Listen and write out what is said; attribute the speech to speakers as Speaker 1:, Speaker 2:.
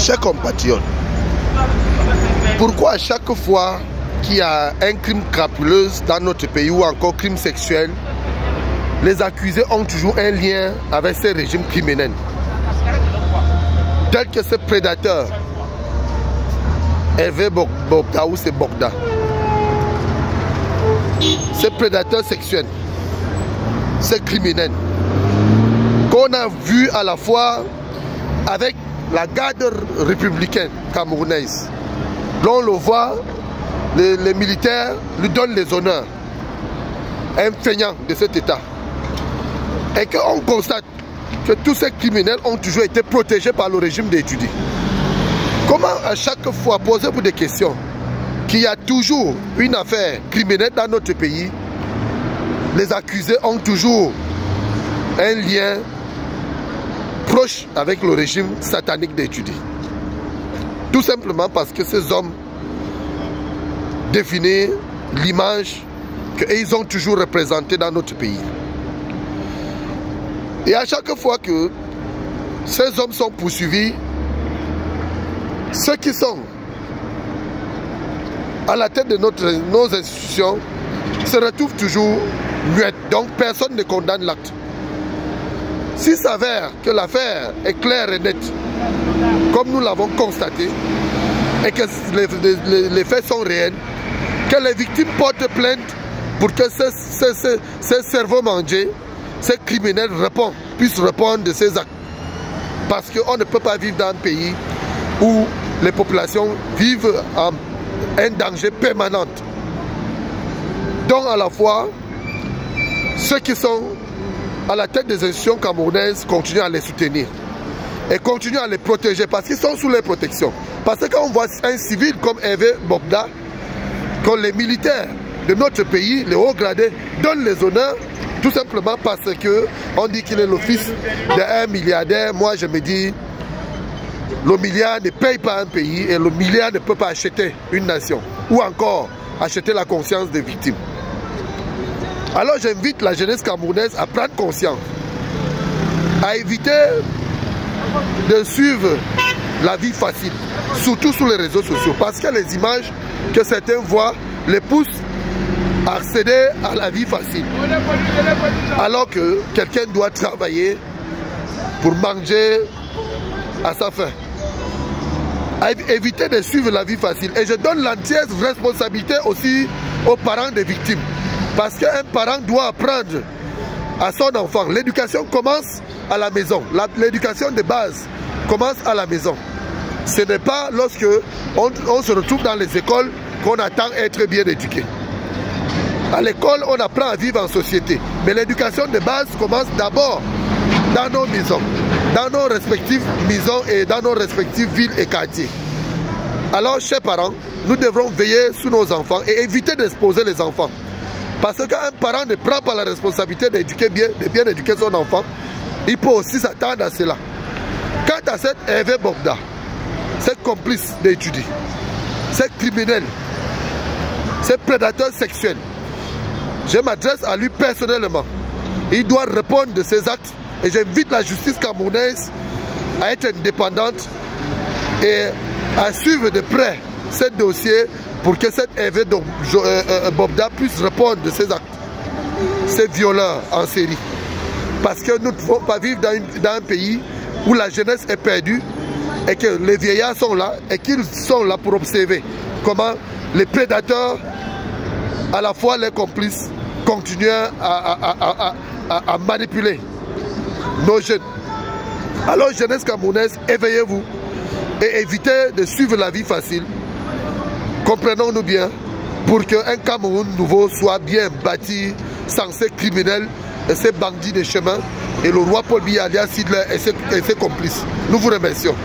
Speaker 1: Chers compatriotes, pourquoi à chaque fois qu'il y a un crime crapuleux dans notre pays ou encore crime sexuel, les accusés ont toujours un lien avec ces régimes criminels, tels que ce prédateur, Hervé Bobda ou c'est Bogda, ce prédateur sexuel, ce criminel, qu'on a vu à la fois avec la garde républicaine camerounaise. Là on le voit, les militaires lui donnent les honneurs, un feignant de cet état. Et qu'on constate que tous ces criminels ont toujours été protégés par le régime d'Edjudi. Comment à chaque fois, posez-vous des questions, qu'il y a toujours une affaire criminelle dans notre pays, les accusés ont toujours un lien proche avec le régime satanique d'Edjudi. Tout simplement parce que ces hommes définissent l'image qu'ils ont toujours représentée dans notre pays. Et à chaque fois que ces hommes sont poursuivis, ceux qui sont à la tête de nos institutions se retrouvent toujours muettes. Donc personne ne condamne l'acte. S'il s'avère que l'affaire est claire et nette, comme nous l'avons constaté, et que les faits sont réels, que les victimes portent plainte pour que ces cerveaux mangés, ces criminels puissent répondre de ces actes. Parce qu'on ne peut pas vivre dans un pays où les populations vivent en un danger permanent. Donc à la fois, ceux qui sont à la tête des institutions camerounaises continuent à les soutenir et continuent à les protéger parce qu'ils sont sous leur protection. Parce que quand on voit un civil comme Hervé Bobda, quand les militaires de notre pays, les hauts gradés, donnent les honneurs, tout simplement parce qu'on dit qu'il est le fils d'un milliardaire. Moi je me dis, le milliard ne paye pas un pays et le milliard ne peut pas acheter une nation ou encore acheter la conscience des victimes. Alors j'invite la jeunesse camerounaise à prendre conscience, à éviter de suivre la vie facile, surtout sur les réseaux sociaux, parce que les images que certains voient les poussent à accéder à la vie facile, alors que quelqu'un doit travailler pour manger à sa faim. À éviter de suivre la vie facile. Et je donne l'entière responsabilité aussi aux parents des victimes. Parce qu'un parent doit apprendre à son enfant. L'éducation commence à la maison. L'éducation de base commence à la maison. Ce n'est pas lorsque on se retrouve dans les écoles qu'on attend être bien éduqué. À l'école, on apprend à vivre en société. Mais l'éducation de base commence d'abord dans nos maisons, dans nos respectives maisons et dans nos respectives villes et quartiers. Alors, chers parents, nous devrons veiller sur nos enfants et éviter d'exposer les enfants. Parce qu'un parent ne prend pas la responsabilité de bien éduquer son enfant, il peut aussi s'attendre à cela. Quant à cet Hervé Bobda, cet complice d'Edjudi, cet criminel, cet prédateur sexuel, je m'adresse à lui personnellement. Il doit répondre de ses actes et j'invite la justice camerounaise à être indépendante et à suivre de près ce dossier pour que cet Hervé Bobda puisse répondre de ses actes, ces violeurs en série. Parce que nous ne pouvons pas vivre dans un pays où la jeunesse est perdue et que les vieillards sont là et qu'ils sont là pour observer comment les prédateurs, à la fois les complices, continuent à manipuler nos jeunes. Alors jeunesse camerounaise, éveillez-vous et évitez de suivre la vie facile. Comprenons-nous bien, pour qu'un Cameroun nouveau soit bien bâti sans ces criminels et ces bandits de chemin et le roi Paul Biya alias Hitler et ses complices. Nous vous remercions.